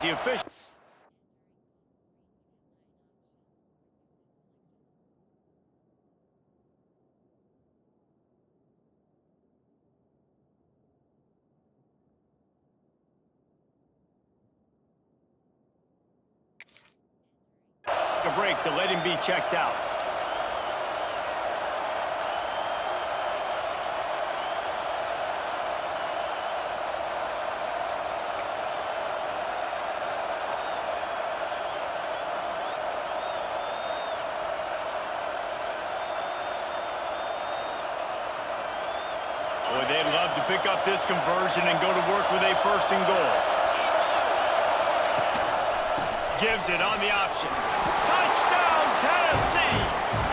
The official. A break to let him be checked out. Boy, they'd love to pick up this conversion and go to work with a first and goal. Gives it on the option. Touchdown, Tennessee!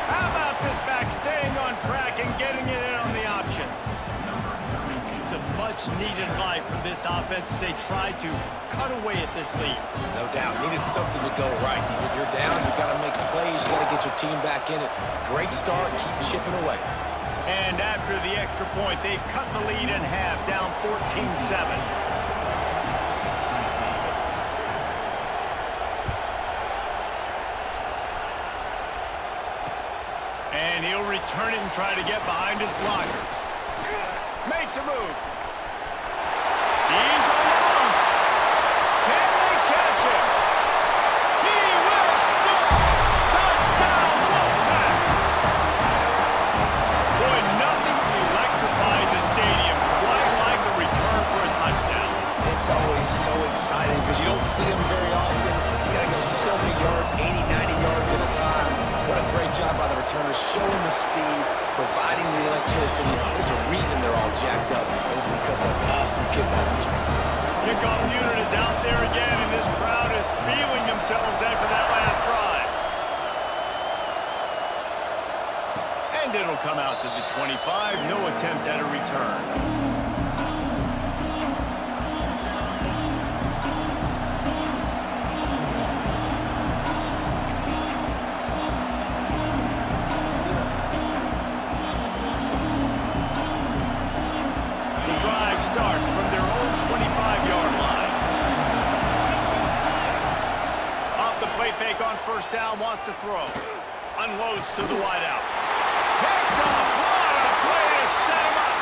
How about this back staying on track and getting it in on the option? It's a much-needed life for this offense as they try to cut away at this lead. No doubt. Needed something to go right. You're down, you got to make plays, you got to get your team back in it. Great start, keep chipping away. And after the extra point, they've cut the lead in half, down 14-7. And he'll return it and try to get behind his blockers. Makes a move. He's on the loose. Can they catch him? He will score. Touchdown, Wolfpack. Boy, nothing electrifies a stadium quite like a return for a touchdown. It's always so exciting because you don't see them very often. You got to go so many yards, 80, 90 yards at a time. What a great job by the returners, showing the speed, providing the electricity. There's a reason they're all jacked up. It's because of that awesome kickoff return. Kickoff unit is out there again, and this crowd is feeling themselves after that last drive. And it'll come out to the 25. No attempt at a return. Starts from their own 25-yard line. Off the play fake on first down, wants to throw. Unloads to the wideout. Picked off. What a play to set him up.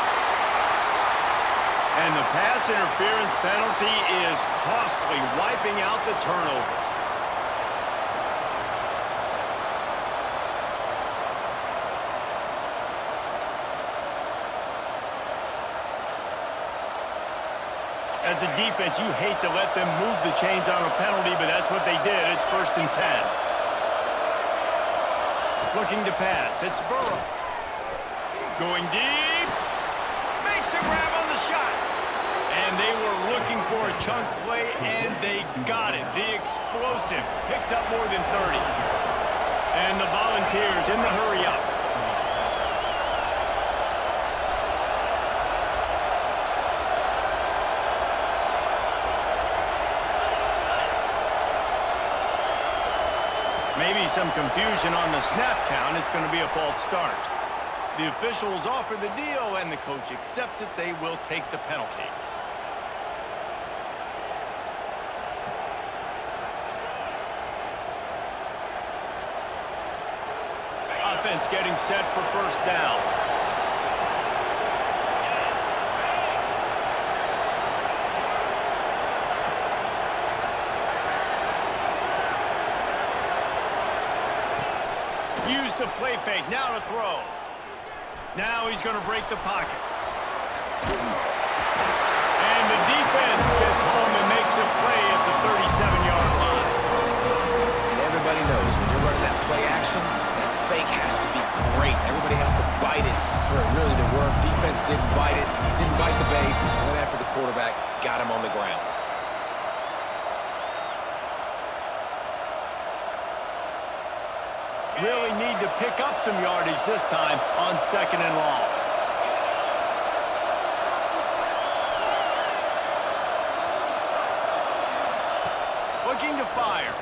And the pass interference penalty is costly, wiping out the turnover. As a defense, you hate to let them move the chains on a penalty, but that's what they did. It's 1st and 10. Looking to pass. It's Burrow. Going deep. Makes a grab on the shot. And they were looking for a chunk play, and they got it. The explosive picks up more than 30. And the Volunteers in the hurry up. Maybe some confusion on the snap count. It's going to be a false start. The officials offer the deal, and the coach accepts it. They will take the penalty. Offense getting set for first down. Use the play fake, now to throw. Now he's going to break the pocket. And the defense gets home and makes a play at the 37-yard line. And everybody knows when you're running that play action, that fake has to be great. Everybody has to bite it for it really to work. Defense didn't bite it, didn't bite the bait, went after the quarterback, got him on the ground. Really need to pick up some yardage this time on 2nd and long. Looking to fire.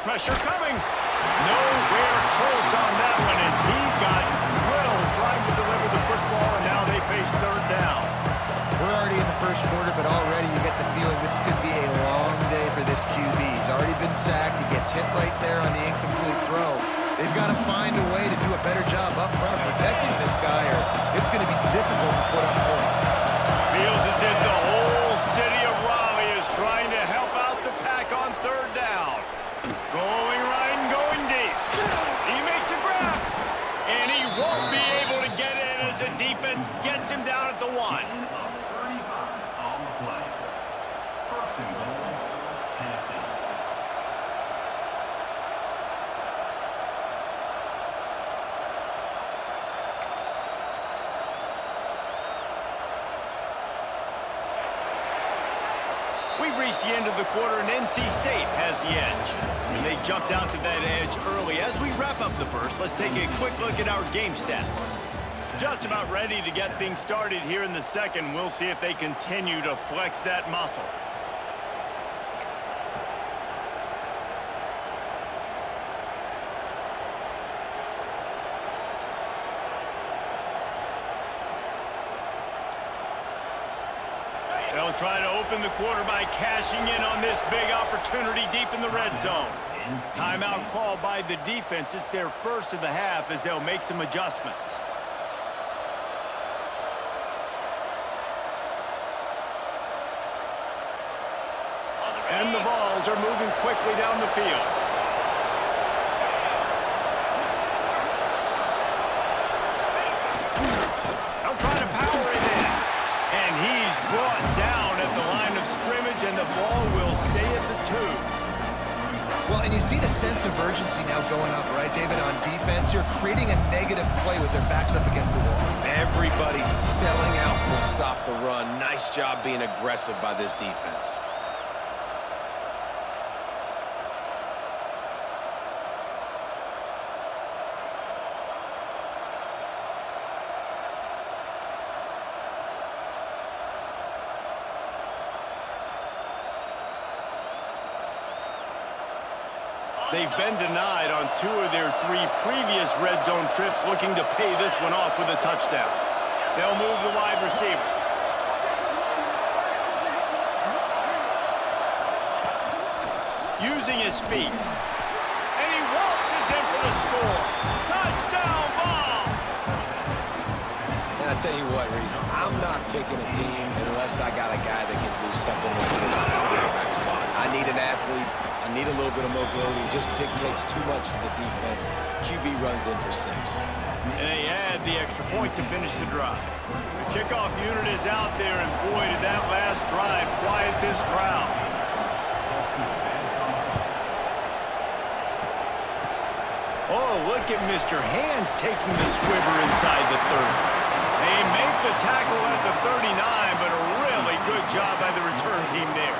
Pressure coming. Nowhere close on that one as he got drilled trying to deliver the football, and now they face 3rd down. We're already in the first quarter, but already you get the feeling this could be a long day for this this QB. He's already been sacked. He gets hit right there on the incomplete throw. They've got to find a way to do a better job up front of protecting this guy, or it's going to be difficult to put up points. Feels as if the whole city of Raleigh is trying to help out the Pack on third down. Going right and going deep. He makes a grab, and he won't be able to get in as the defense gets him down at the 1. We've reached the end of the quarter, and NC State has the edge. And they jumped out to that edge early. As we wrap up the first, let's take a quick look at our game stats. Just about ready to get things started here in the second. We'll see if they continue to flex that muscle. They'll try to open the quarter by cashing in on this big opportunity deep in the red zone. Timeout called by the defense. It's their first of the half as they'll make some adjustments. And the Vols are moving quickly down the field. They'll try to power it in. And he's brought down at the line of scrimmage, and the ball will stay at the 2. Well, and you see the sense of urgency now going up, right, David, on defense here, creating a negative play with their backs up against the wall. Everybody's selling out to stop the run. Nice job being aggressive by this defense. They've been denied on 2 of their 3 previous red zone trips, looking to pay this one off with a touchdown. They'll move the wide receiver. Using his feet. And he waltzes in for the score. Touchdown, Vols! And I tell you what, Reese, I'm not picking a team unless I got a guy that can do something like this in the quarterback spot. I need an athlete. I need a little bit of mobility. It just dictates too much to the defense. QB runs in for 6. And they add the extra point to finish the drive. The kickoff unit is out there, and boy, did that last drive quiet this crowd. Oh, look at Mr. Hands taking the squibber inside the 30. They make the tackle at the 39, but a really good job by the return team there.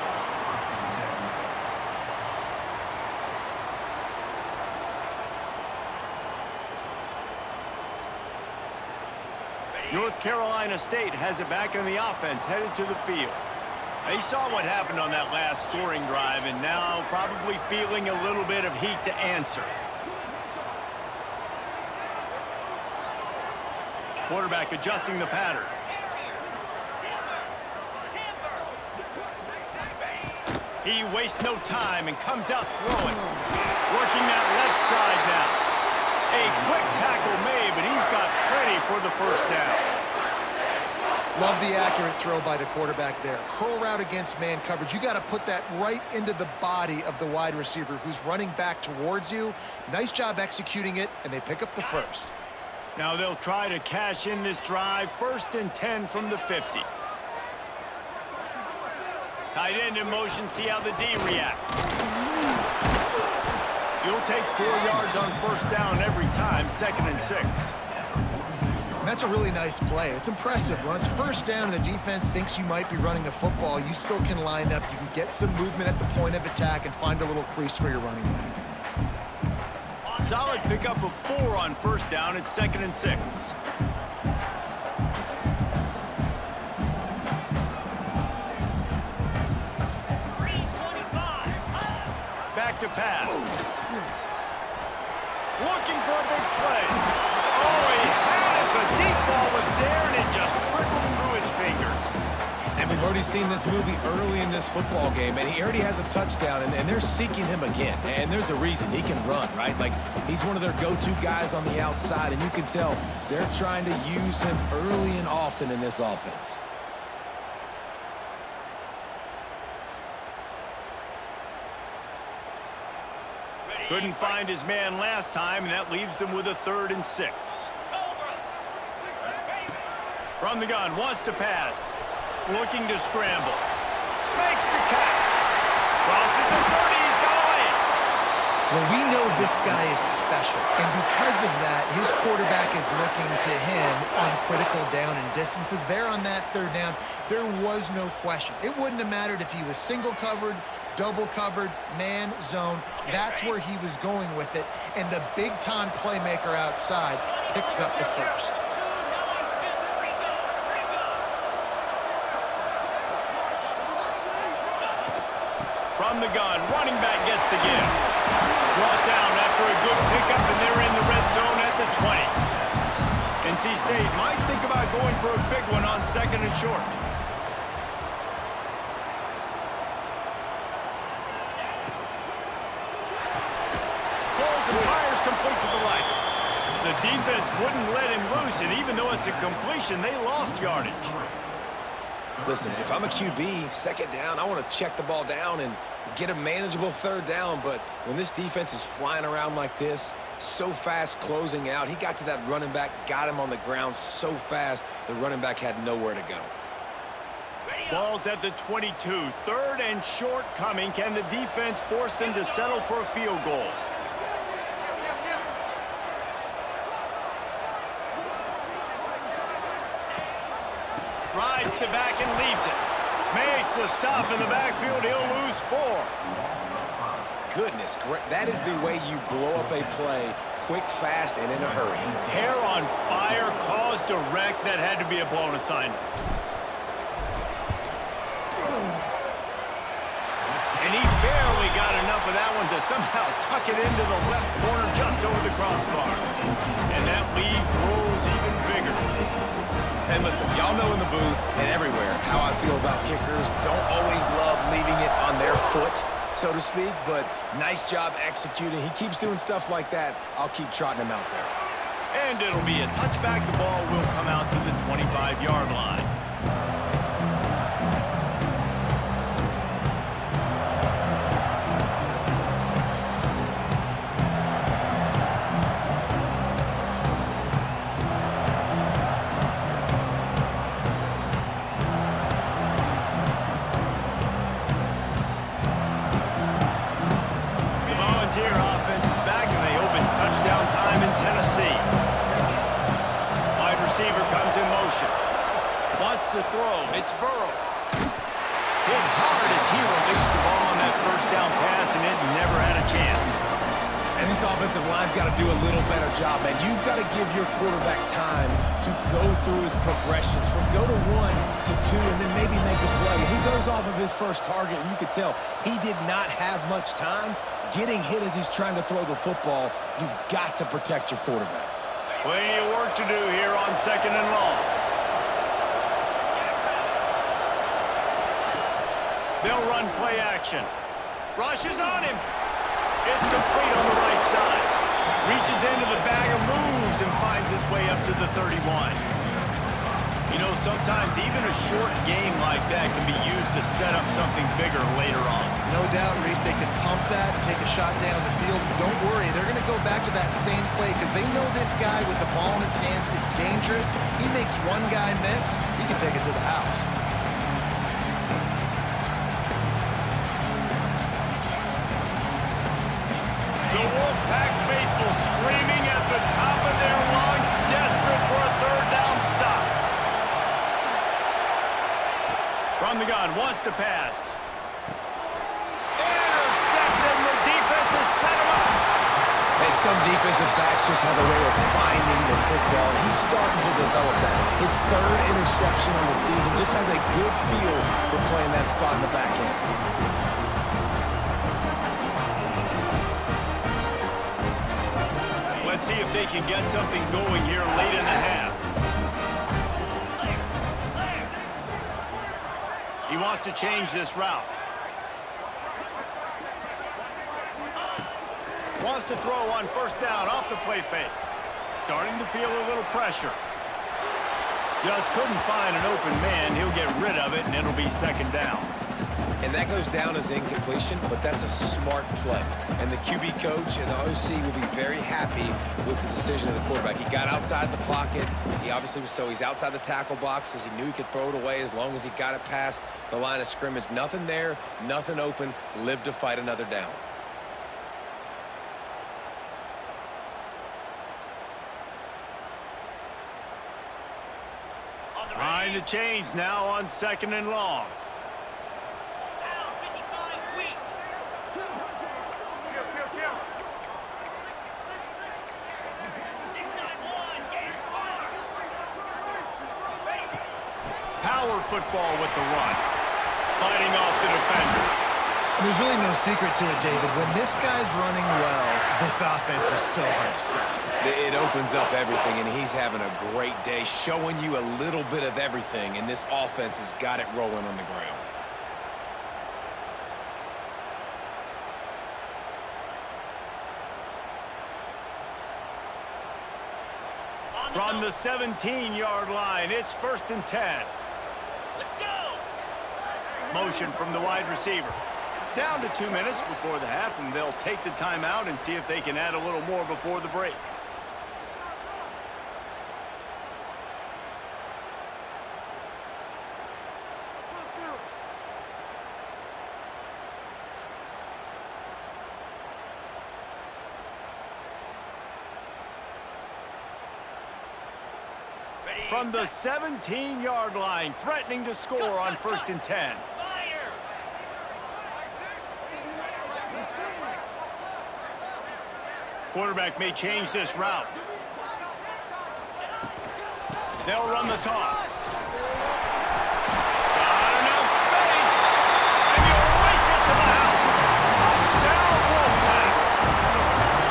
North Carolina State has it back in the offense, headed to the field. They saw what happened on that last scoring drive, and now probably feeling a little bit of heat to answer. Quarterback adjusting the pattern. He wastes no time and comes out throwing. Working that left side now. A quick tackle made, but he's got plenty for the first down. Love the accurate throw by the quarterback there. Curl route against man coverage. You got to put that right into the body of the wide receiver who's running back towards you. Nice job executing it, and they pick up the first. Now they'll try to cash in this drive. 1st and 10 from the 50. Tight end in motion, see how the D reacts. You'll take 4 yards on first down every time, 2nd and 6. And that's a really nice play. It's impressive. When it's first down and the defense thinks you might be running the football, you still can line up. You can get some movement at the point of attack and find a little crease for your running back. Solid pickup of 4 on first down. It's 2nd and 6. Back to pass. Looking for a big play. Oh, he had it. The deep ball was there, and it just trickled through his fingers. And And we've already seen this movie early in this football game, and he already has a touchdown, and they're seeking him again. And there's a reason. He can run, right? Like, he's one of their go-to guys on the outside, and you can tell they're trying to use him early and often in this offense. Couldn't find his man last time, and that leaves him with a 3rd and 6. From the gun, wants to pass. Looking to scramble. Makes the catch. Crosses the 30, he's got away. Well, we know this guy is special, and because of that, his quarterback is looking to him on critical down and distances. There on that 3rd down, there was no question. It wouldn't have mattered if he was single covered, double covered, man, zone. That's where he was going with it, and the big-time playmaker outside picks up the 1st. From the gun, running back gets the give. Brought down after a good pickup, and they're in the red zone at the 20. NC State might think about going for a big one on 2nd and short. Pulls and fires complete to the right. The defense wouldn't let him loose, and even though it's a completion, they lost yardage. Listen, if I'm a QB, 2nd down, I want to check the ball down and get a manageable 3rd down. But when this defense is flying around like this, so fast closing out, he got to that running back, got him on the ground so fast, the running back had nowhere to go. Ball's at the 22. 3rd and short coming. Can the defense force them to settle for a field goal? Rides to back and leaves it. Makes a stop in the backfield. He'll lose 4. Goodness, that is the way you blow up a play, quick, fast, and in a hurry. Hair on fire, caused a wreck. That had to be a blown assignment. And he barely got enough of that one to somehow tuck it into the left corner just over the crossbar. And that lead grows even bigger. And listen, y'all know in the booth and everywhere how I feel about kickers. Don't always love leaving it on their foot, so to speak, but nice job executing. He keeps doing stuff like that. I'll keep trotting him out there. And it'll be a touchback. The ball will come out to the 25-yard line. To throw. It's Burrow. Hit hard as he released the ball on that 1st down pass, and it never had a chance. And this offensive line's got to do a little better job, man. You've got to give your quarterback time to go through his progressions from go to 1 to 2 and then maybe make a play. He goes off of his first target, and you could tell he did not have much time getting hit as he's trying to throw the football. You've got to protect your quarterback. Plenty of work to do here on 2nd and long. They'll run play action. Rushes on him. It's complete on the right side. Reaches into the bag of moves and finds his way up to the 31. You know, sometimes even a short game like that can be used to set up something bigger later on. No doubt, Reese, they can pump that and take a shot down the field. Don't worry, they're going to go back to that same play because they know this guy with the ball in his hands is dangerous. He makes one guy miss, he can take it to the house. The Wolfpack faithful screaming at the top of their lungs, desperate for a 3rd down stop. From the gun, wants to pass. Intercepted, the defense has set him up. And some defensive backs just have a way of finding the football. He's starting to develop that. His 3rd interception on the season just has a good feel for playing that spot in the back end. Let's see if they can get something going here late in the half. wants to change this route. Wants to throw on first down off the play fake. Starting to feel a little pressure. Just couldn't find an open man. He'll get rid of it, and it'll be second down. And that goes down as incompletion, but that's a smart play. And the QB coach and the OC will be very happy with the decision of the quarterback. He got outside the pocket. He obviously was he's outside the tackle boxes. He knew he could throw it away as long as he got it past the line of scrimmage. Nothing there, nothing open. Live to fight another down. Behind the chains now on second and long. Power football with the run. Fighting off the defender. There's really no secret to it, David. When this guy's running well, this offense is so hard to stop. It opens up everything, and he's having a great day, showing you a little bit of everything, and this offense has got it rolling on the ground. From the 17-yard line, it's 1st and 10. Let's go! Motion from the wide receiver. Down to 2 minutes before the half, and they'll take the timeout and see if they can add a little more before the break. From the 17-yard line, threatening to score on 1st and 10. Quarterback may change this route. They'll run the toss. Got enough space, and he'll race it to the house. Touchdown, Wolfpack.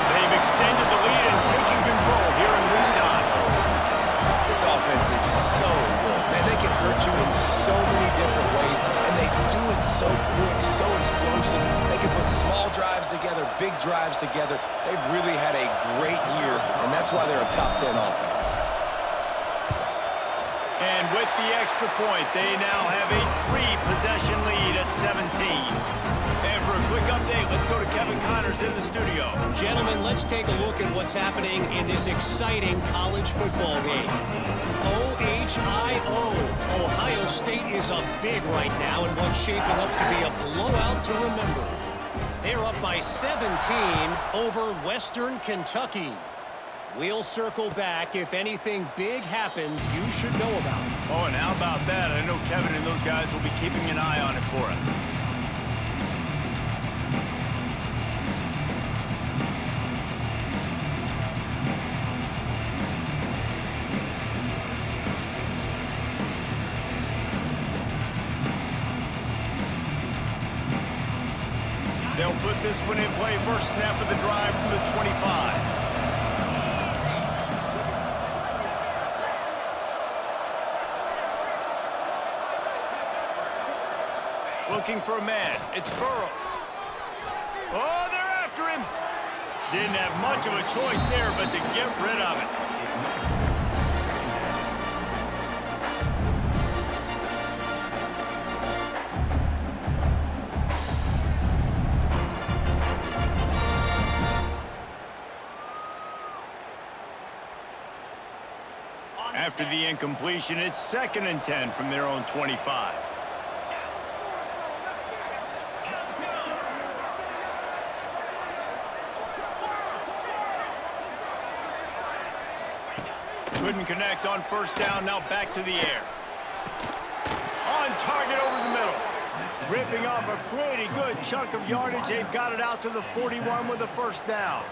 They've extended the lead and taken control here in week 9. This offense is so good. Man, they can hurt you in so many different ways, and they do it so quick, so explosive. They can put small drives together, big drives together. They've really had a great year, and that's why they're a top 10 offense. And with the extra point, they now have a 3-possession lead at 17. And for a quick update, let's go to Kevin Connors in the studio. Gentlemen, let's take a look at what's happening in this exciting college football game. OHIO. Ohio State is up big right now in what's shaping up to be a blowout to remember. They're up by 17 over Western Kentucky. We'll circle back if anything big happens you should know about. Oh, and how about that? I know Kevin and those guys will be keeping an eye on it for us. They'll put this one in play. First snap of the drive from the 25. Looking for a man. It's Burrow. Oh, they're after him. Didn't have much of a choice there, but to get rid of it. After the incompletion, it's 2nd and 10 from their own 25. Couldn't connect on first down, now back to the air. On target over the middle. Ripping off a pretty good chunk of yardage. They've got it out to the 41 with a first down.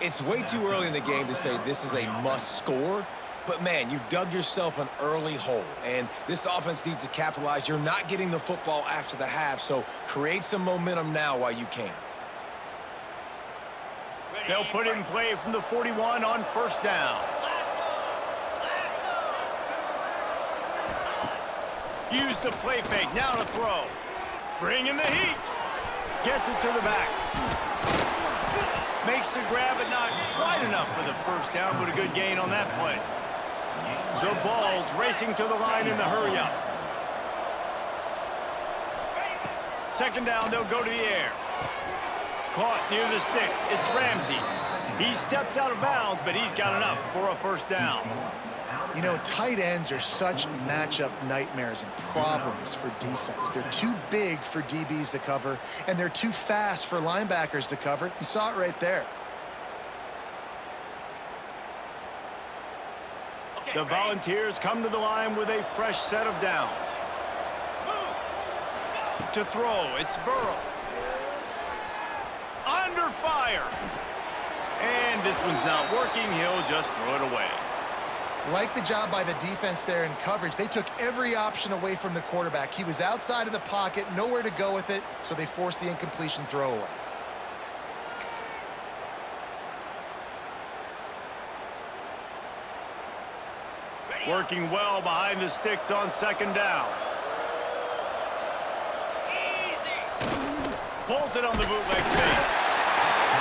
It's way too early in the game to say this is a must score, but man, you've dug yourself an early hole, and this offense needs to capitalize. You're not getting the football after the half, so create some momentum now while you can. They'll put it in play from the 41 on first down. Use the play fake. Now to throw. Bring in the heat. Gets it to the back. Makes the grab, but not quite enough for the first down, but a good gain on that play. The Vols racing to the line in the hurry-up. Second down, they'll go to the air. Caught near the sticks. It's Ramsey. He steps out of bounds, but he's got enough for a first down. You know, tight ends are such matchup nightmares and problems for defense. They're too big for DBs to cover, and they're too fast for linebackers to cover. You saw it right there. The Volunteers come to the line with a fresh set of downs. To throw, it's Burrow. Under fire. And this one's not working. He'll just throw it away. Like the job by the defense there in coverage. They took every option away from the quarterback. He was outside of the pocket, nowhere to go with it, so they forced the incompletion throwaway. Working well behind the sticks on second down. Pulls it on the bootleg fake.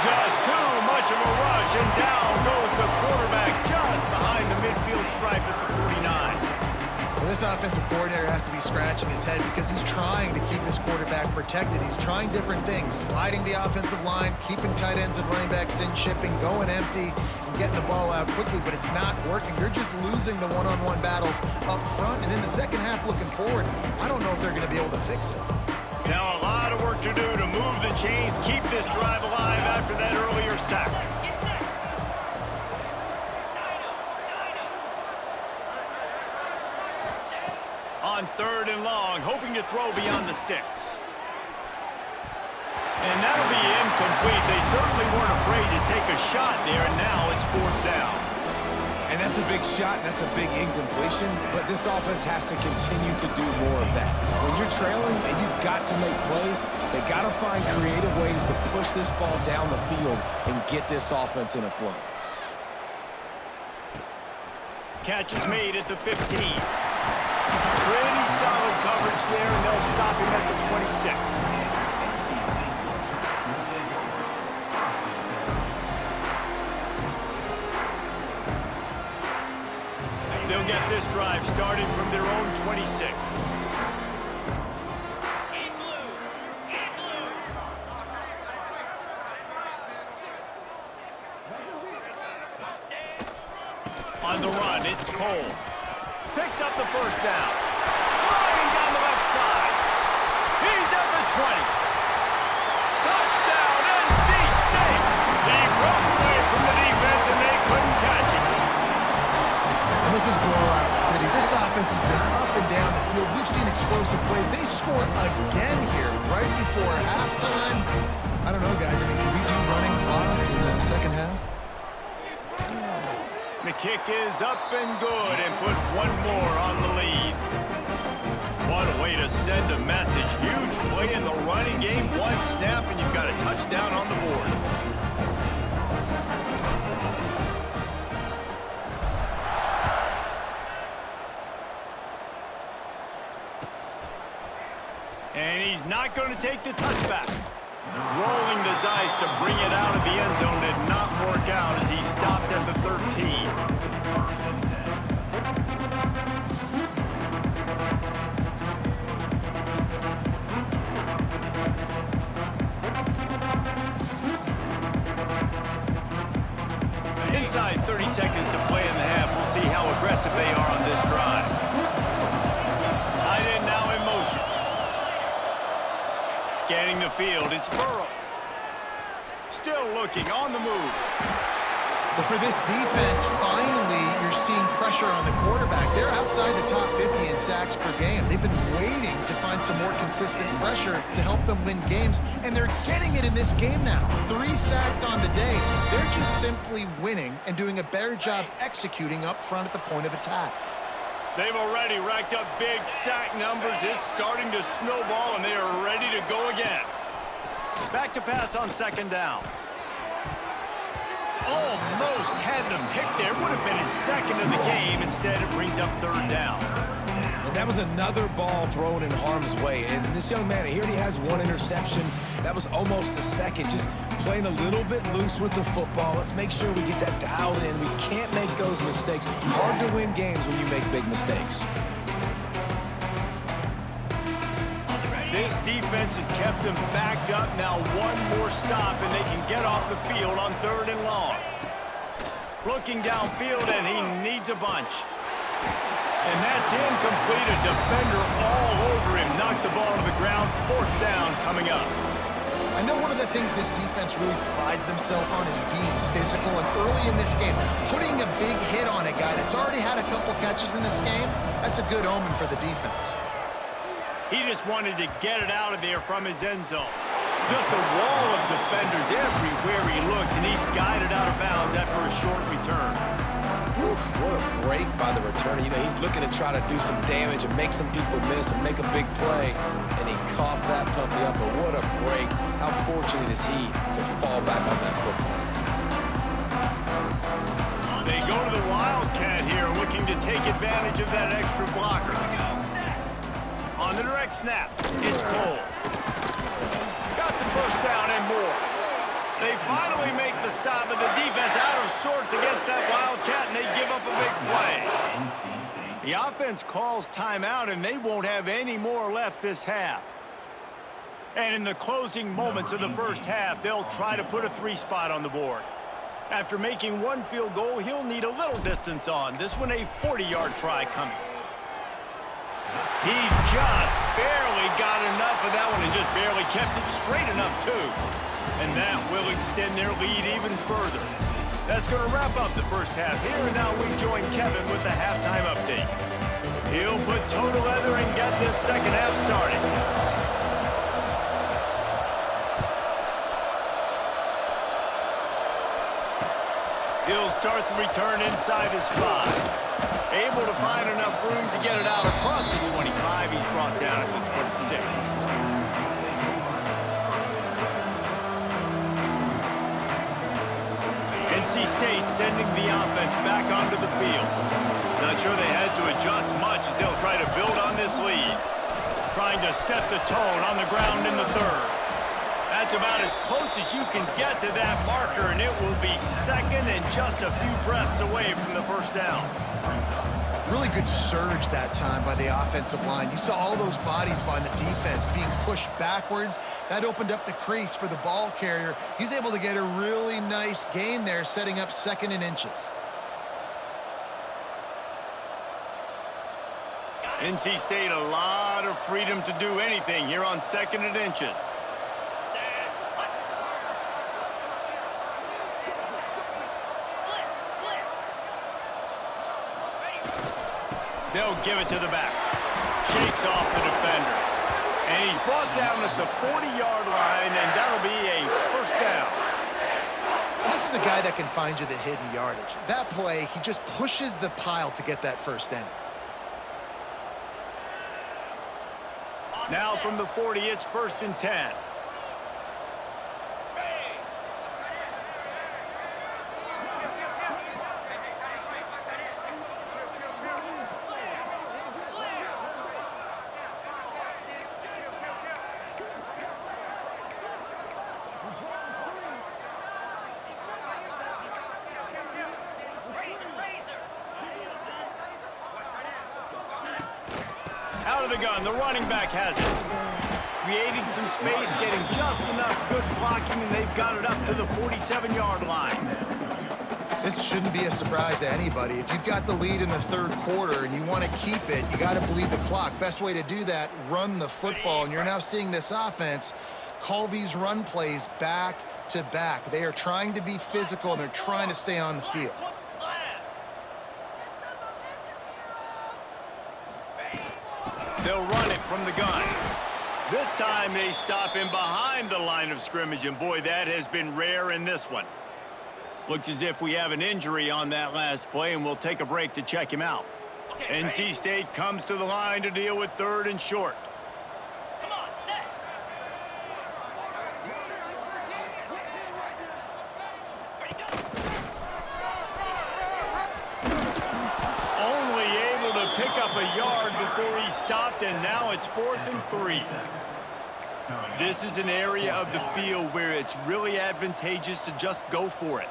Just too much of a rush, and down goes the quarterback just behind the midfield stripe at the 49. Well, this offensive coordinator has to be scratching his head because he's trying to keep his quarterback protected. He's trying different things, sliding the offensive line, keeping tight ends and running backs in, chipping, going empty, and getting the ball out quickly, but it's not working. They're just losing the one-on-one battles up front, and in the second half looking forward, I don't know if they're going to be able to fix it. Now a lot of work to do to move the chains, keep this drive alive after that earlier sack. On third and long, hoping to throw beyond the sticks. And that'll be incomplete. They certainly weren't afraid to take a shot there, and now it's fourth down. And that's a big shot, and that's a big incompletion, but this offense has to continue to do more of that. When you're trailing and you've got to make plays, they got to find creative ways to push this ball down the field and get this offense in a flow. Catch is made at the 15. Pretty solid coverage there, and they'll stop him at the 26. They'll get this drive started from their own 26. On the run, it's Cole. Picks up the first down. Flying down the left side. He's at the 20. Touchdown, NC State. He broke away from the defense, and they couldn't catch him. And this is blowout city. This offense has been up and down the field. We've seen explosive plays. They score again here right before halftime. I don't know, guys. I mean, can we do running clock in the second half? The kick is up and good and put one more on the lead. What a way to send a message. Huge play in the running game. One snap and you've got a touchdown on the board. And he's not going to take the touchback. Rolling the dice to bring it out of the end zone did not work out as he stopped at the 13. Inside 30 seconds to play in the half. We'll see how aggressive they are on this drive. Tight end now in motion. Scanning the field, it's Burrow. Still looking, on the move. But for this defense, finally, you're seeing pressure on the quarterback. They're outside the top 50 in sacks per game. They've been waiting to find some more consistent pressure to help them win games, and they're getting it in this game now. 3 sacks on the day. They're just simply winning and doing a better job executing up front at the point of attack. They've already racked up big sack numbers. It's starting to snowball, and they are ready to go again. Back to pass on second down. Almost had the pick there. Would have been his second of the game. Instead, it brings up third down. And That was another ball thrown in harm's way. And this young man, he already has one interception. That was almost a second. Just playing a little bit loose with the football. Let's make sure we get that dialed in. We can't make those mistakes. Hard to win games when you make big mistakes. This defense has kept them backed up. Now one more stop, and they can get off the field on 3rd and long. Looking downfield, and he needs a bunch. And that's incomplete. A defender all over him. Knocked the ball to the ground. 4th down coming up. I know one of the things this defense really prides themselves on is being physical, and early in this game, putting a big hit on a guy that's already had a couple catches in this game, that's a good omen for the defense. He just wanted to get it out of there from his end zone. Just a wall of defenders everywhere he looks, and he's guided out of bounds after a short return. Oof, what a break by the returner. You know, he's looking to try to do some damage and make some people miss and make a big play, and he coughed that puppy up, but what a break. How fortunate is he to fall back on that football? They go to the Wildcat here, looking to take advantage of that extra blocker. On the direct snap, it's Cole. Got the 1st down and more. They finally make the stop, but the defense out of sorts against that Wildcat, and they give up a big play. The offense calls timeout, and they won't have any more left this half. And in the closing moments of the first half, they'll try to put a 3-spot on the board. After making one field goal, he'll need a little distance on. This one a 40-yard try coming. He just barely got enough of that one and just barely kept it straight enough, too. And that will extend their lead even further. That's going to wrap up the first half here, and now we join Kevin with the halftime update. He'll put toe to leather and get this second half started. He'll start the return inside his 5. Able to find enough room to get it out across the 25. He's brought down at the 26. NC State sending the offense back onto the field. Not sure they had to adjust much as they'll try to build on this lead. Trying to set the tone on the ground in the 3rd. That's about as close as you can get to that marker, and it will be 2nd and just a few breaths away from the 1st down. Really good surge that time by the offensive line. You saw all those bodies behind the defense being pushed backwards. That opened up the crease for the ball carrier. He's able to get a really nice gain there, setting up 2nd and inches. NC State a lot of freedom to do anything here on 2nd and inches. They'll give it to the back. Shakes off the defender. And he's brought down at the 40-yard line, and that'll be a 1st down. And this is a guy that can find you the hidden yardage. That play, he just pushes the pile to get that 1st down. Now from the 40, it's 1st and 10. Out of the gun, the running back has it. Creating some space, getting just enough good blocking, and they've got it up to the 47-yard line. This shouldn't be a surprise to anybody. If you've got the lead in the 3rd quarter and you want to keep it, you got to bleed the clock. Best way to do that, run the football. And you're now seeing this offense call these run plays back to back. They are trying to be physical, and they're trying to stay on the field. They'll run it from the gun. This time they stop him behind the line of scrimmage, and boy, that has been rare in this one. Looks as if we have an injury on that last play, and we'll take a break to check him out. NC State comes to the line to deal with 3rd and short. Come on, set. Only able to pick pick up a yard before he stopped, and now it's 4th and 3. This is an area of the field where it's really advantageous to just go for it.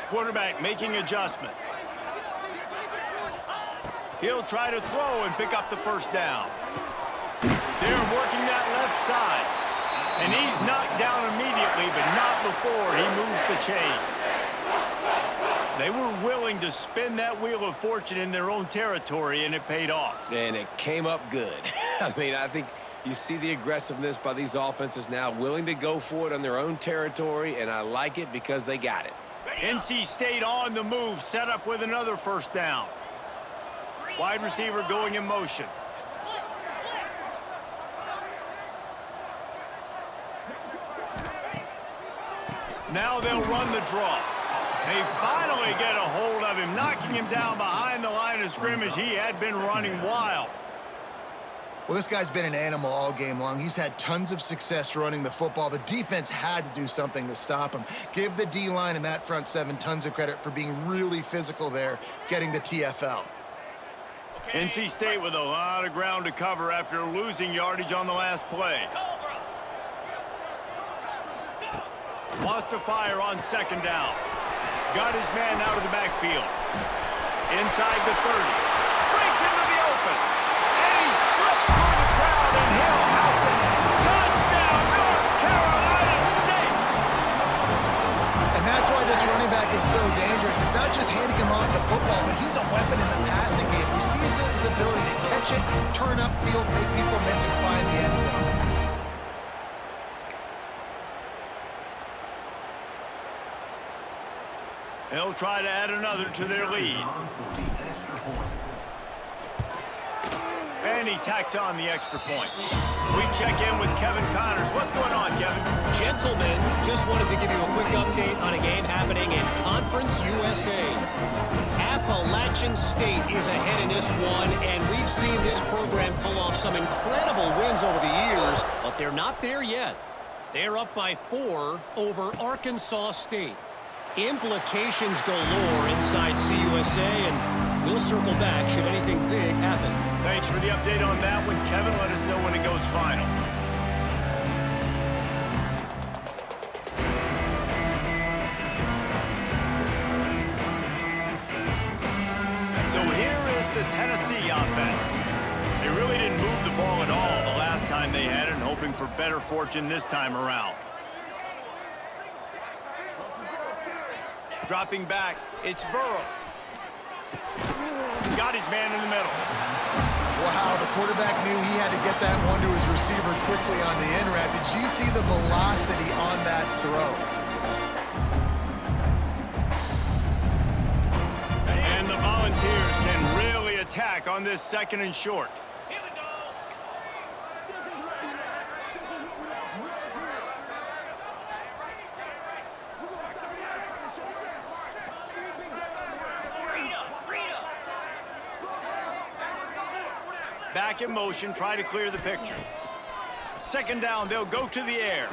Quarterback making adjustments. He'll try to throw and pick up the first down. They're working that left side. And he's knocked down immediately, but not before he moves the chains. They were willing to spin that wheel of fortune in their own territory, and it paid off. And it came up good. I mean, I think you see the aggressiveness by these offenses now, willing to go for it on their own territory, and I like it because they got it. NC State on the move, set up with another first down. Wide receiver going in motion. Now they'll run the draw. They finally get a hold of him, knocking him down behind the line of scrimmage. He had been running wild. Well, this guy's been an animal all game long. He's had tons of success running the football. The defense had to do something to stop him. Give the D-line and that front seven tons of credit for being really physical there, getting the TFL. NC State with a lot of ground to cover after losing yardage on the last play. Wants to fire on second down. Got his man out of the backfield. Inside the 30. Breaks into the open. And he slipped through the crowd, and he'll house it. Touchdown, North Carolina State! And that's why this running back is so dangerous. It's not just handing him off the football, but he's a weapon in the passing game. You see his ability to catch it, turn upfield, make people miss, and find the end zone. They'll try to add another to their lead. And he tacks on the extra point. We check in with Kevin Connors. What's going on, Kevin? Gentlemen, just wanted to give you a quick update on a game happening in Conference USA. Appalachian State is ahead in this one, and we've seen this program pull off some incredible wins over the years, but they're not there yet. They're up by 4 over Arkansas State. Implications galore inside CUSA, and we'll circle back should anything big happen. Thanks for the update on that one, Kevin. Let us know when it goes final. So here is the Tennessee offense. They really didn't move the ball at all the last time they had it, and hoping for better fortune this time around. Dropping back, it's Burrow. Got his man in the middle. Wow, the quarterback knew he had to get that one to his receiver quickly on the in route. Did you see the velocity on that throw? And the Volunteers can really attack on this 2nd and short. Here we go. Back in motion, try to clear the picture. 2nd down, they'll go to the air.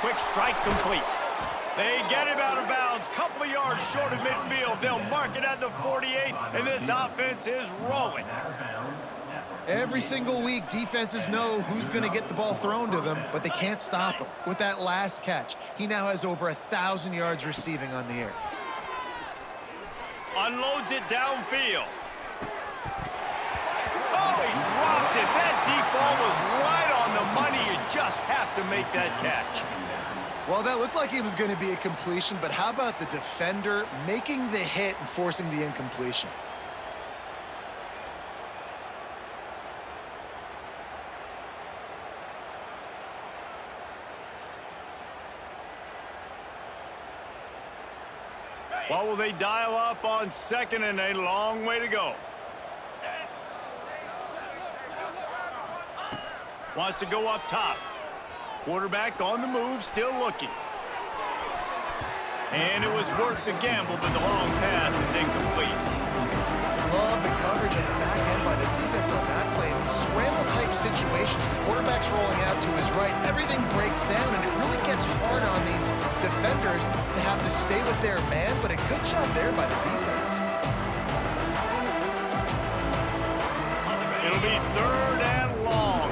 Quick strike complete. They get him out of bounds, couple of yards short of midfield. They'll mark it at the 48, and this offense is rolling. Every single week, defenses know who's going to get the ball thrown to them, but they can't stop him. With that last catch, he now has over 1,000 yards receiving on the air. Unloads it downfield. Oh, he dropped it. That deep ball was right on the money. You just have to make that catch. Well, that looked like it was going to be a completion, but how about the defender making the hit and forcing the incompletion? What will they dial up on 2nd and a long way to go? Wants to go up top. Quarterback on the move, still looking. And it was worth the gamble, but the long pass is incomplete. Love the coverage on the back end by the defense on that play. these scramble-type situations, the quarterback's rolling out to his right, everything breaks down, and it really gets hard on these defenders to have to stay with their man, but a good job there by the defense. It'll be 3rd and long.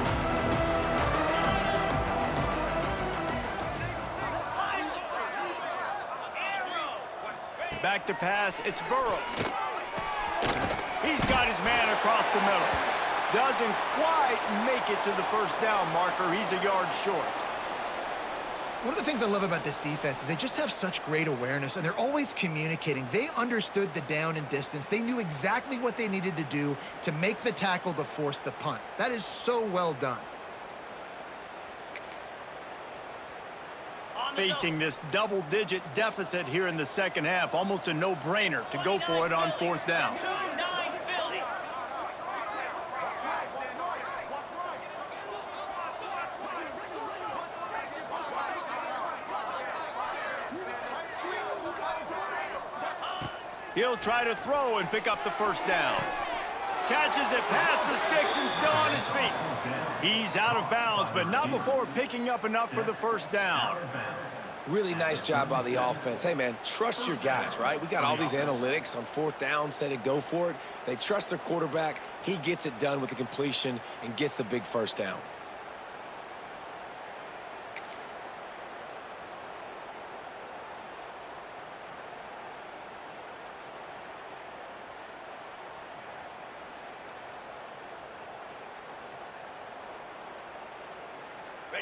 Back to pass, it's Burrow. He's got his man across the middle. Doesn't quite make it to the first down marker. He's a yard short. One of the things I love about this defense is they just have such great awareness, and they're always communicating. They understood the down and distance. They knew exactly what they needed to do to make the tackle to force the punt. That is so well done. Facing this double-digit deficit here in the second half, almost a no-brainer to go for it on 4th down. 2-9 Philly. He'll try to throw and pick up the first down. Catches it past the sticks and still on his feet. He's out of bounds, but not before picking up enough for the first down. Really nice job by the offense. Hey, man, trust your guys, right? We got all these analytics on 4th down, say to go for it. They trust their quarterback. He gets it done with the completion and gets the big first down.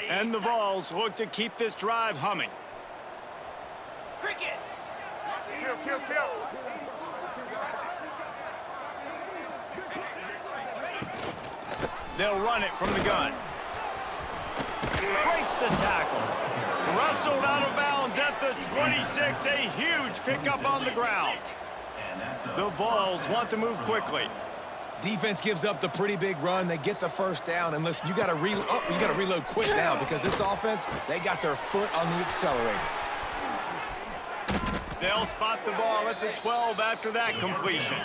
And the Vols look to keep this drive humming. Cricket. They'll run it from the gun. Breaks the tackle. Wrestled out of bounds at the 26. A huge pickup on the ground. The Vols want to move quickly. Defense gives up the pretty big run. They get the first down. And listen, you got to reload quick now because this offense, they got their foot on the accelerator. They'll spot the ball at the 12 after that completion.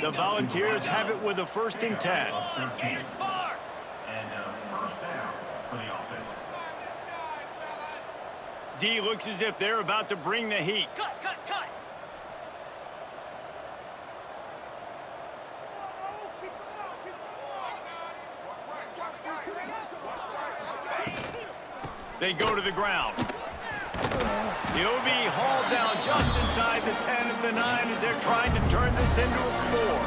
The Volunteers have it with a 1st and 10. D looks as if they're about to bring the heat. Cut. They go to the ground. He'll be hauled down just inside the 10 at the 9 as they're trying to turn this into a score.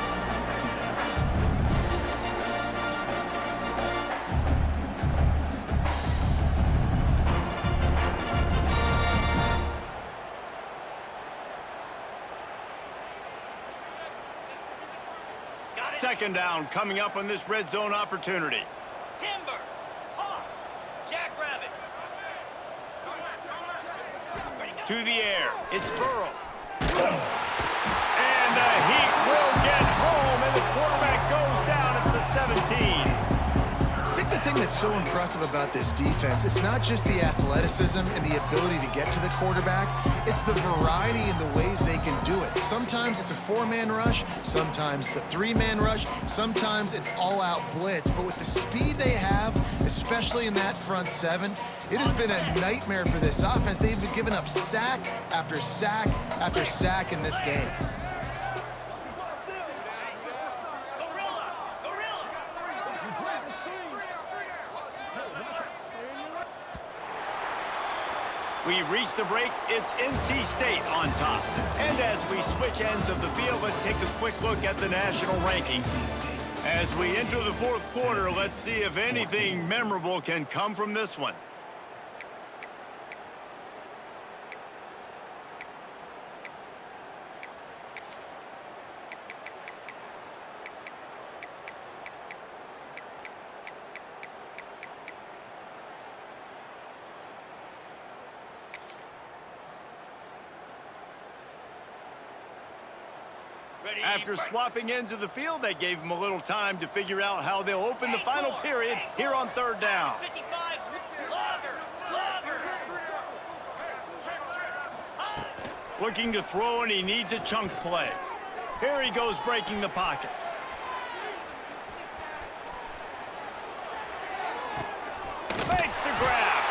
Second down coming up on this red zone opportunity. Timber. Hawk. Jackrabbit. To the air, it's Burrow. And the Heat will get home, and the quarterback goes down at the 17. I think the thing that's so impressive about this defense, it's not just the athleticism and the ability to get to the quarterback, it's the variety in the ways they can do it. Sometimes it's a 4-man rush, sometimes it's a 3-man rush, sometimes it's all-out blitz. But with the speed they have, especially in that front 7, it has been a nightmare for this offense. They've been giving up sack after sack after sack in this game. We've reached the break. It's NC State on top. And as we switch ends of the field, let's take a quick look at the national rankings. As we enter the 4th quarter, let's see if anything memorable can come from this one. After swapping ends of the field, they gave them a little time to figure out how they'll open the final period here on 3rd down. 55. Looking to throw, and he needs a chunk play. Here he goes breaking the pocket. Makes the grab.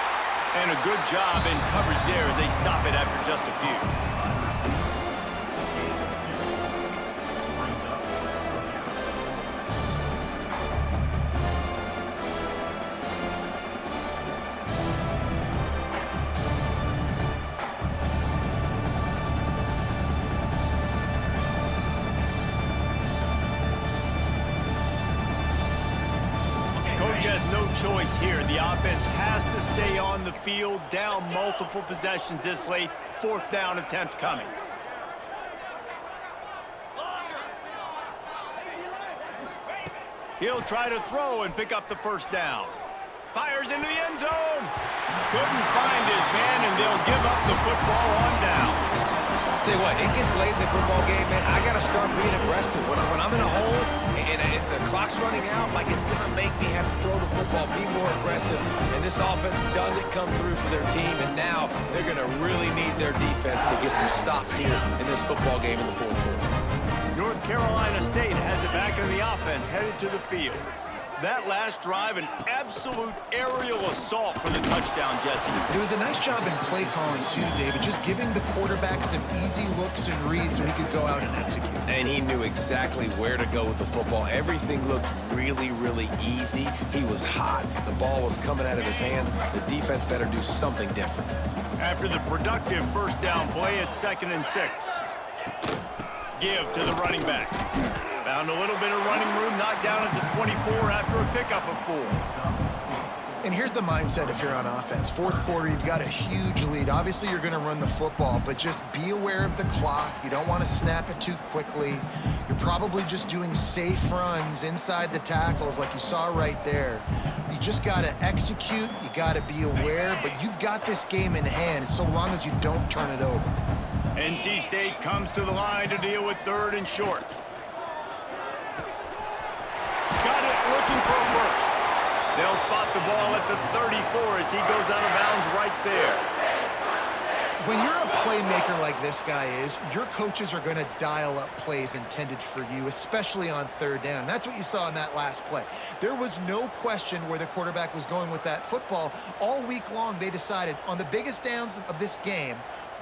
And a good job in coverage there as they stop it after just a few. Has no choice here. The offense has to stay on the field, down multiple possessions this late. Fourth down attempt coming. He'll try to throw and pick up the first down. Fires into the end zone. Couldn't find his man, and they'll give up the football on downs. Tell you what, it gets late in the football game, man. I got to start being aggressive. When I'm in a hole and the clock's running out, like, it's going to make me have to throw the football, be more aggressive. And this offense doesn't come through for their team, and now they're going to really need their defense to get some stops here in this football game in the fourth quarter. North Carolina State has it back in the offense, headed to the field. That last drive, an absolute aerial assault for the touchdown, Jesse. It was a nice job in play calling, too, David, just giving the quarterback some easy looks and reads so he could go out and execute. And he knew exactly where to go with the football. Everything looked really, really easy. He was hot. The ball was coming out of his hands. The defense better do something different. After the productive first down play, it's 2nd and 6. Give to the running back. Found a little bit of running room, knocked down at the 24 after a pickup of 4. And here's the mindset if you're on offense. Fourth quarter, you've got a huge lead. Obviously, you're going to run the football, but just be aware of the clock. You don't want to snap it too quickly. You're probably just doing safe runs inside the tackles like you saw right there. You just got to execute. You got to be aware, but you've got this game in hand so long as you don't turn it over. NC State comes to the line to deal with 3rd and short. Got it, looking for a first. They'll spot the ball at the 34 as he goes out of bounds right there. When you're a playmaker like this guy is, your coaches are going to dial up plays intended for you, especially on 3rd down. That's what you saw in that last play. There was no question where the quarterback was going with that football. All week long, they decided on the biggest downs of this game,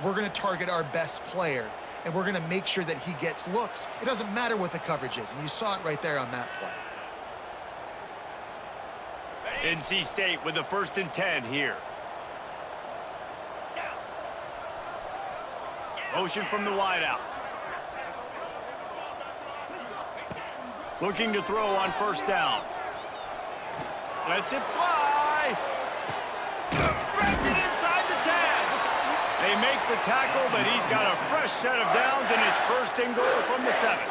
we're going to target our best player, and we're going to make sure that he gets looks. It doesn't matter what the coverage is, and you saw it right there on that play. NC State with a 1st and 10 here. Motion from the wideout. Looking to throw on 1st down. Lets it fly. Grabs it inside the 10. They make the tackle, but he's got a fresh set of downs, and it's 1st and goal from the 7.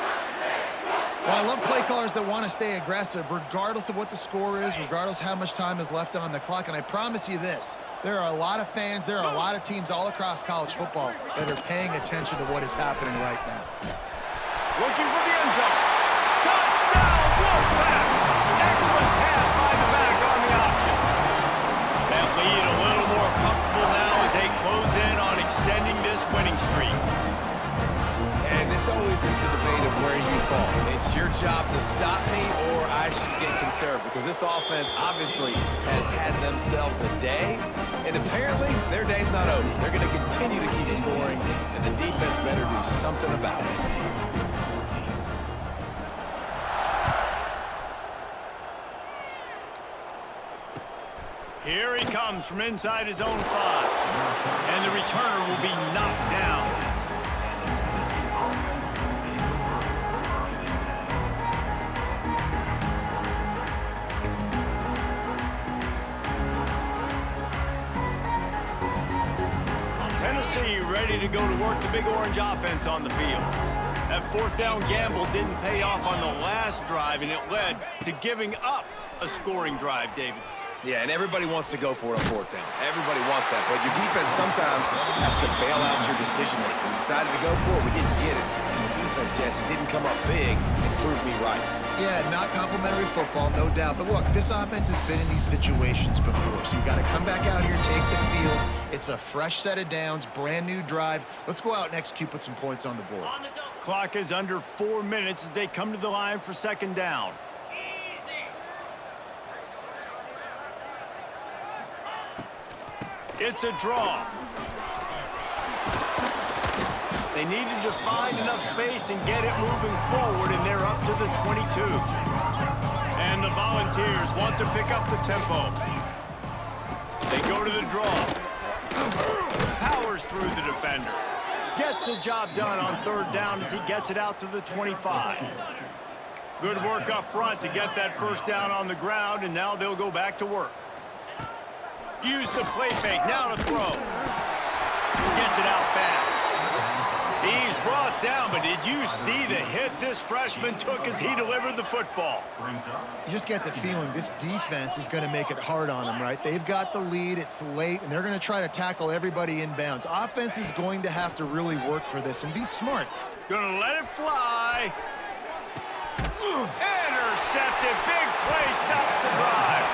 Well, I love play callers that want to stay aggressive, regardless of what the score is, regardless how much time is left on the clock. And I promise you this, there are a lot of fans, there are a lot of teams all across college football that are paying attention to what is happening right now. Looking for the end zone. Touchdown, Wolfpack! Excellent pass by the back on the option. That lead a little more comfortable now as they close in on extending this winning streak. And this always is the debate of where you fall. It's your job to stop me, or I should get conservative, because this offense obviously has had themselves a day, and apparently their day's not over. They're going to continue to keep scoring, and the defense better do something about it. Here he comes from inside his own 5, and the returner will be knocked down. Tennessee ready to go to work the Big Orange offense on the field. That 4th down gamble didn't pay off on the last drive, and it led to giving up a scoring drive, David. Yeah, and everybody wants to go for it on 4th down. Everybody wants that, but your defense sometimes has to bail out your decision-making. We decided to go for it. We didn't get it. And the defense, Jesse, didn't come up big and prove me right. Yeah, not complimentary football, no doubt. But look, this offense has been in these situations before, so you've got to come back out here, take the field. It's a fresh set of downs, brand new drive. Let's go out and execute, put some points on the board. Clock is under 4 minutes as they come to the line for 2nd down. It's a draw. They needed to find enough space and get it moving forward, and they're up to the 22. And the Volunteers want to pick up the tempo. They go to the draw. Powers through the defender. Gets the job done on third down as he gets it out to the 25. Good work up front to get that first down on the ground, and now they'll go back to work. Use the play fake, now to throw. Gets it out fast. He's brought down, but did you see the hit this freshman took as he delivered the football? You just get the feeling this defense is going to make it hard on them, right? They've got the lead, it's late, and they're going to try to tackle everybody inbounds. Offense is going to have to really work for this and be smart. Gonna let it fly. Intercepted, big play, stops the drive.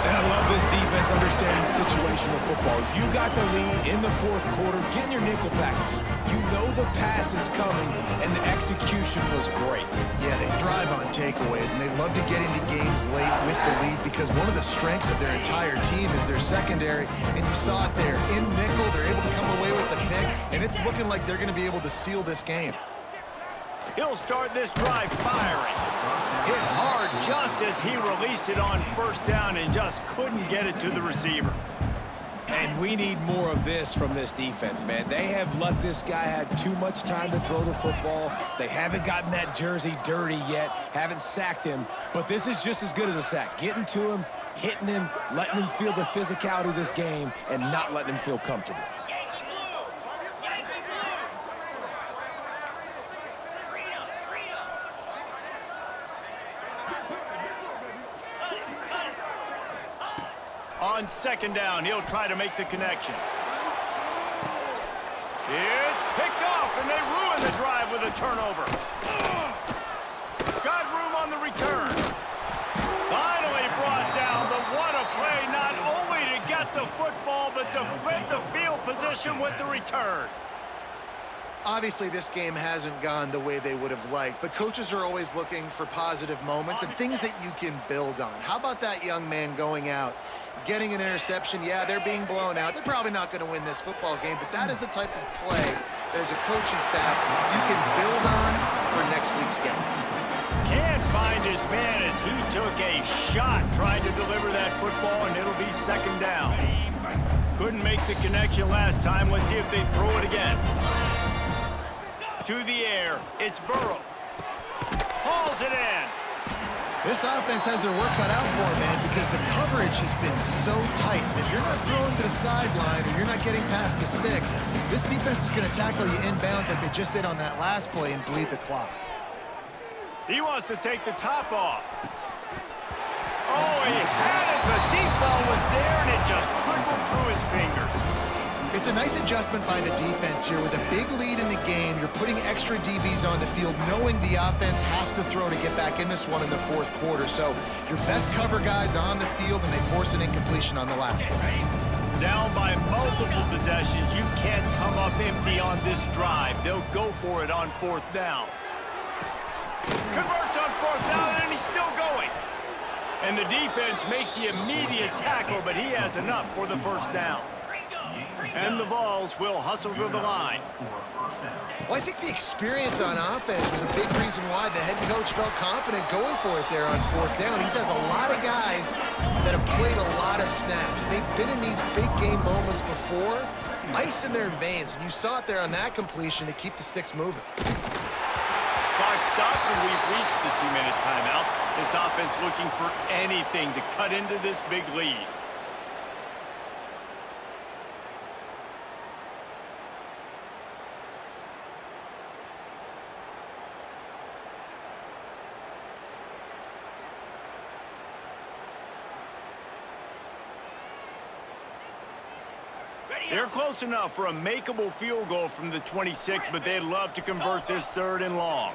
And I love this defense understanding situational football. You got the lead in the fourth quarter, getting your nickel packages. You know the pass is coming, and the execution was great. Yeah, they thrive on takeaways, and they love to get into games late with the lead because one of the strengths of their entire team is their secondary, and you saw it there. In nickel, they're able to come away with the pick, and it's looking like they're going to be able to seal this game. He'll start this drive firing. Hit hard just as he released it on first down and just couldn't get it to the receiver. And we need more of this from this defense, man. They have let this guy have too much time to throw the football. They haven't gotten that jersey dirty yet, haven't sacked him, but this is just as good as a sack. Getting to him, hitting him, letting him feel the physicality of this game, and not letting him feel comfortable. Yankee blue! Yankee blue! Freedom! Freedom! Cut it! On second down, he'll try to make the connection. It's picked off, and they ruin the drive with a turnover. Got room on the return. Finally brought down, but what a play, not only to get the football, but to flip the field position with the return. Obviously, this game hasn't gone the way they would have liked, but coaches are always looking for positive moments and things that you can build on. How about that young man going out, getting an interception? Yeah, they're being blown out. They're probably not going to win this football game, but that is the type of play that as a coaching staff you can build on for next week's game. Can't find his man as he took a shot trying to deliver that football, and it'll be second down. Couldn't make the connection last time. Let's see if they throw it again. To the air, it's Burrow. Hauls it in. This offense has their work cut out for them, man, because the coverage has been so tight. And if you're not throwing to the sideline or you're not getting past the sticks, this defense is going to tackle you inbounds like they just did on that last play and bleed the clock. He wants to take the top off. Oh, he had it. The deep ball was there, and it just trickled through his fingers. It's a nice adjustment by the defense here. With a big lead in the game, you're putting extra DBs on the field, knowing the offense has to throw to get back in this one in the fourth quarter. So your best cover guys on the field, and they force an incompletion on the last one. Down by multiple possessions, you can't come up empty on this drive. They'll go for it on fourth down. Converts on fourth down, and he's still going. And the defense makes the immediate tackle, but he has enough for the first down. And the Vols will hustle to the line. Well, I think the experience on offense was a big reason why the head coach felt confident going for it there on fourth down. He has a lot of guys that have played a lot of snaps. They've been in these big game moments before. Ice in their veins, and you saw it there on that completion to keep the sticks moving. Clock stops, and we've reached the 2-minute timeout. This offense looking for anything to cut into this big lead. They're close enough for a makeable field goal from the 26, but they'd love to convert this third and long.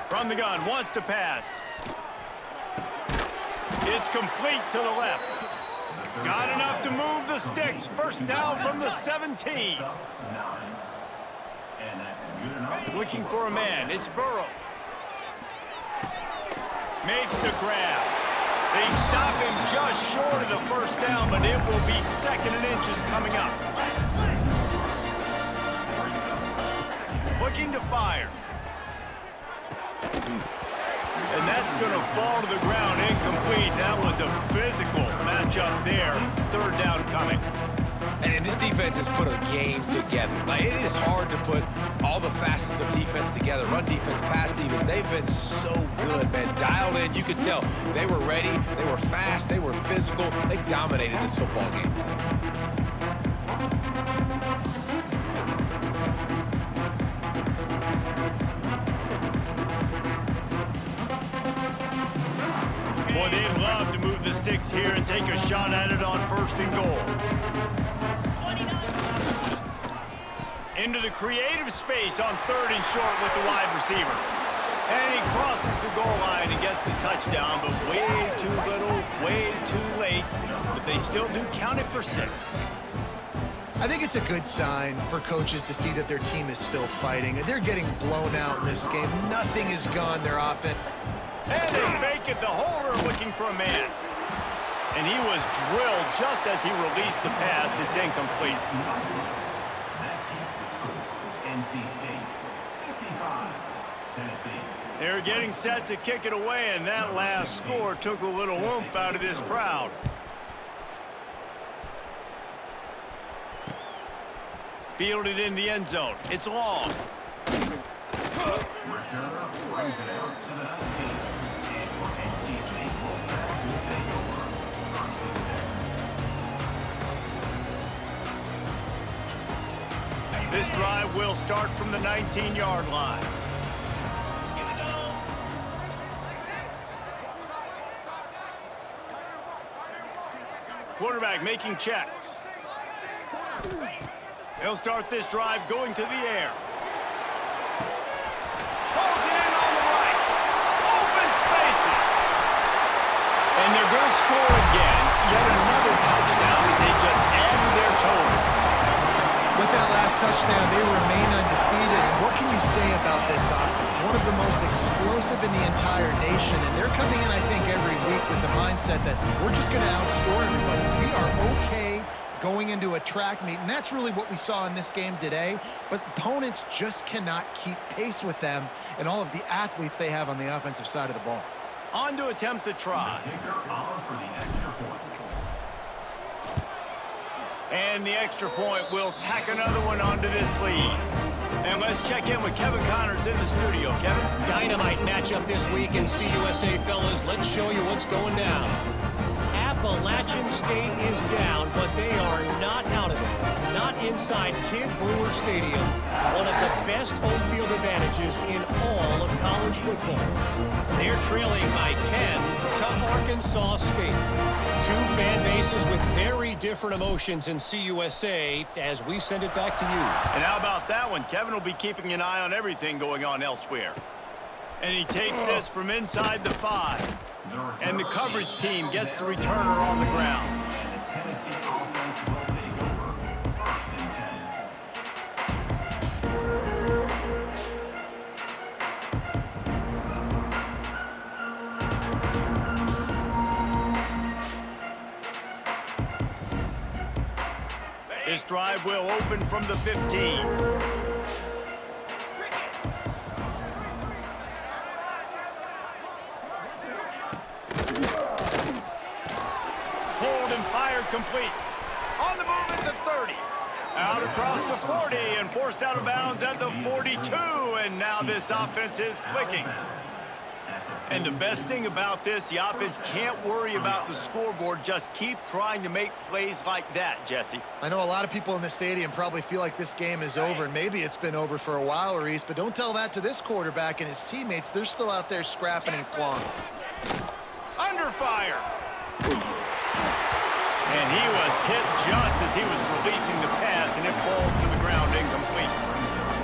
From the gun, wants to pass. It's complete to the left. Got enough to move the sticks. First down from the 17. Looking for a man. It's Burrow. Makes the grab. They stop him just short of the first down, but it will be 2nd and inches coming up. Looking to fire. And that's going to fall to the ground incomplete. That was a physical matchup there. 3rd down coming. And this defense has put a game together. Like, it is hard to put all the facets of defense together. Run defense, pass defense. They've been so good, man. Dialed in. You could tell they were ready. They were fast. They were physical. They dominated this football game today. Boy, they'd love to move the sticks here and take a shot at it on 1st and goal. Into the creative space on 3rd and short with the wide receiver. And he crosses the goal line and gets the touchdown, but way too little, way too late. But they still do count it for 6. I think it's a good sign for coaches to see that their team is still fighting. They're getting blown out in this game. Nothing is gone. Their offense. And they fake it. The holder looking for a man. And he was drilled just as he released the pass. It's incomplete. They're getting set to kick it away, and that last score took a little oomph out of this crowd. Fielded in the end zone. It's long. This drive will start from the 19-yard line. Quarterback making checks. They'll start this drive going to the air. Pulls it in on the right. Open spaces. And they're going to score again. Yet another touchdown as they just added their total. With that last touchdown, they remain undefeated. And what can you say about this offense? One of the most explosive in the entire nation. And they're coming in, I think, every week with the mindset that we're just going to outscore everybody. We are okay going into a track meet. And that's really what we saw in this game today. But opponents just cannot keep pace with them and all of the athletes they have on the offensive side of the ball. On to attempt the try. And the extra point will tack another one onto this lead. And let's check in with Kevin Connors in the studio. Kevin? Dynamite matchup this week in CUSA, fellas. Let's show you what's going down. Appalachian State is down, but they are not out of it. Not inside Kid Brewer Stadium, one of the best home field advantages in all of college football. They're trailing by 10 to Arkansas State. Two fan bases with very different emotions in CUSA as we send it back to you. And how about that one? Kevin will be keeping an eye on everything going on elsewhere. And he takes this from inside the 5. And the coverage team gets the returner on the ground. This drive will open from the 15. Complete. On the move at the 30. Out across the 40 and forced out of bounds at the 42. And now this offense is clicking. And the best thing about this, the offense can't worry about the scoreboard. Just keep trying to make plays like that, Jesse. I know a lot of people in the stadium probably feel like this game is over, and maybe it's been over for a while, Reese, but don't tell that to this quarterback and his teammates. They're still out there scrapping and clawing. Under fire. And he was hit just as he was releasing the pass, and it falls to the ground incomplete.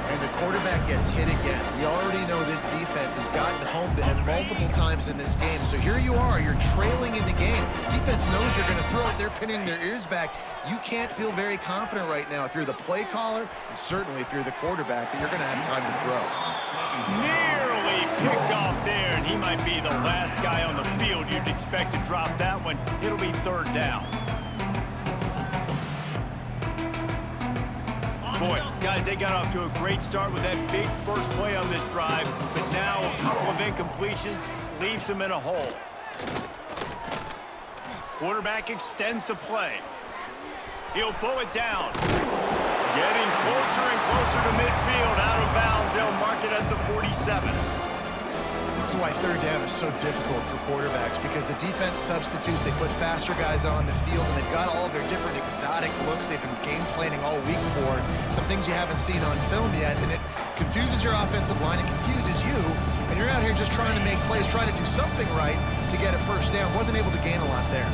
And the quarterback gets hit again. We already know this defense has gotten home to him multiple times in this game. So here you are, you're trailing in the game. Defense knows you're going to throw it. They're pinning their ears back. You can't feel very confident right now if you're the play caller, and certainly if you're the quarterback, that you're going to have time to throw. Nearly picked off there, and he might be the last guy on the field you'd expect to drop that one. It'll be third down. Boy, guys, they got off to a great start with that big first play on this drive, but now a couple of incompletions leaves them in a hole. Quarterback extends the play. He'll pull it down. Getting closer and closer to midfield, out of bounds. They'll mark it at the 47. This is why third down is so difficult for quarterbacks, because the defense substitutes. They put faster guys on the field, and they've got all of their different exotic looks they've been game planning all week for. Some things you haven't seen on film yet, and it confuses your offensive line. It confuses you, and you're out here just trying to make plays, trying to do something right to get a first down. Wasn't able to gain a lot there.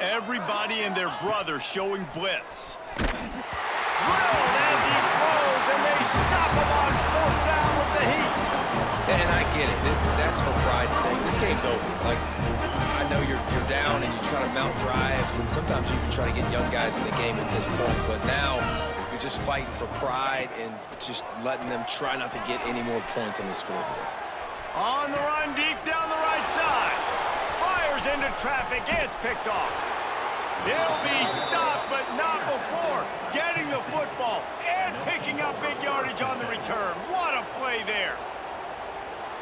Everybody and their brother showing blitz. Drilled as he throws, and they stop him on fourth down with the heat. And I get it. That's for pride's sake. This game's over. Like, I know you're down and you try to mount drives, and sometimes you can try to get young guys in the game at this point. But now you're just fighting for pride and just letting them try not to get any more points on the scoreboard. On the run, deep down the right side. Fires into traffic. It's picked off. He'll be stopped, but not before getting the football and picking up big yardage on the return. What a play there.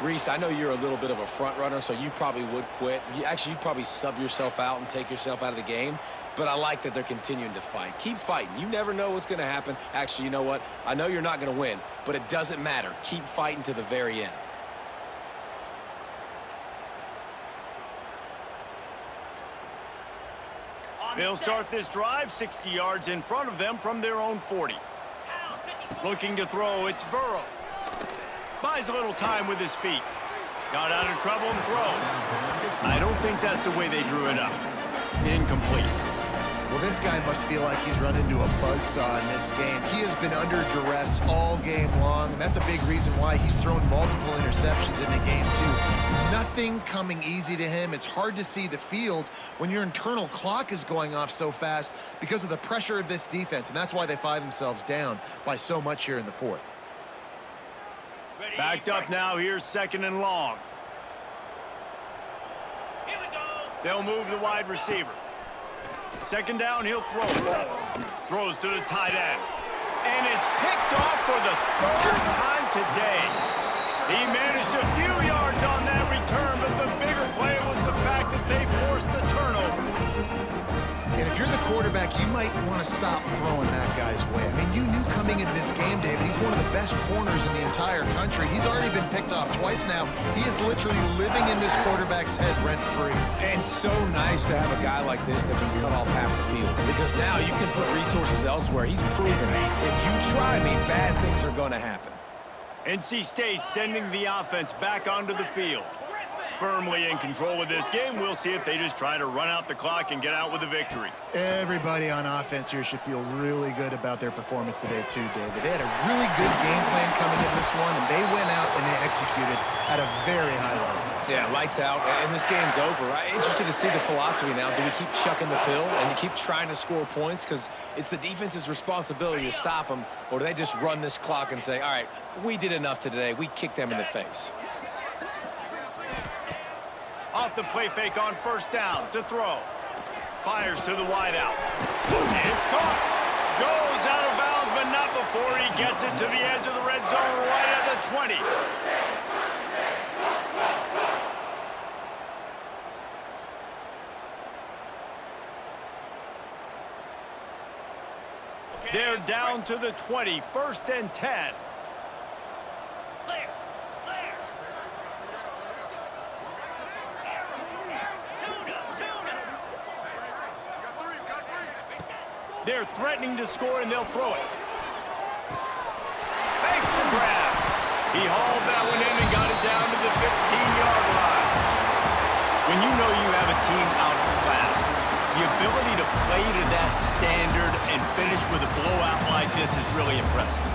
Reese, I know you're a little bit of a front runner, so you probably would quit. You'd probably sub yourself out and take yourself out of the game. But I like that they're continuing to fight. Keep fighting. You never know what's going to happen. Actually, you know what? I know you're not going to win, but it doesn't matter. Keep fighting to the very end. They'll start this drive 60 yards in front of them from their own 40. Looking to throw, it's Burrow. Buys a little time with his feet. Got out of trouble and throws. I don't think that's the way they drew it up. Incomplete. Well, this guy must feel like he's run into a buzzsaw in this game. He has been under duress all game long, and that's a big reason why he's thrown multiple interceptions in the game, too. Nothing coming easy to him. It's hard to see the field when your internal clock is going off so fast because of the pressure of this defense, and that's why they find themselves down by so much here in the fourth. Backed up now. Here's second and long. Here we go. They'll move the wide receiver. Second down, he'll throw. Throws to the tight end. And it's picked off for the third time today. He managed a few yards on that return, but the bigger play was the fact that they forced the turnover. And if you're the quarterback, you might want to stop throwing that guy's way. I mean, you knew coming into this game, David, he's one of the best corners in the entire country. He's already been picked off twice now. He is literally living in this quarterback's head rent-free. And so nice to have a guy like this that can cut off half the field, because now you can put resources elsewhere. He's proven if you try me, bad things are going to happen. NC State sending the offense back onto the field. Firmly in control of this game. We'll see if they just try to run out the clock and get out with a victory. Everybody on offense here should feel really good about their performance today, too, David. They had a really good game plan coming in this one, and they went out and they executed at a very high level. Yeah, lights out, and this game's over. I'm interested to see the philosophy now. Do we keep chucking the pill and keep trying to score points because it's the defense's responsibility to stop them, or do they just run this clock and say, all right, we did enough today. We kicked them in the face. Off the play fake on first down to throw. Fires to the wideout. It's caught. Goes out of bounds, but not before he gets it to the edge of the red zone right at the 20. They're down to the 20, first and 10. Clear. Clear. Tuna. They're threatening to score, and they'll throw it. Makes the grab. He hauled that one in and got it down to the 15-yard line. When you know you have a team outclassed, the ability to play to that standard and finish with a blowout like this is really impressive.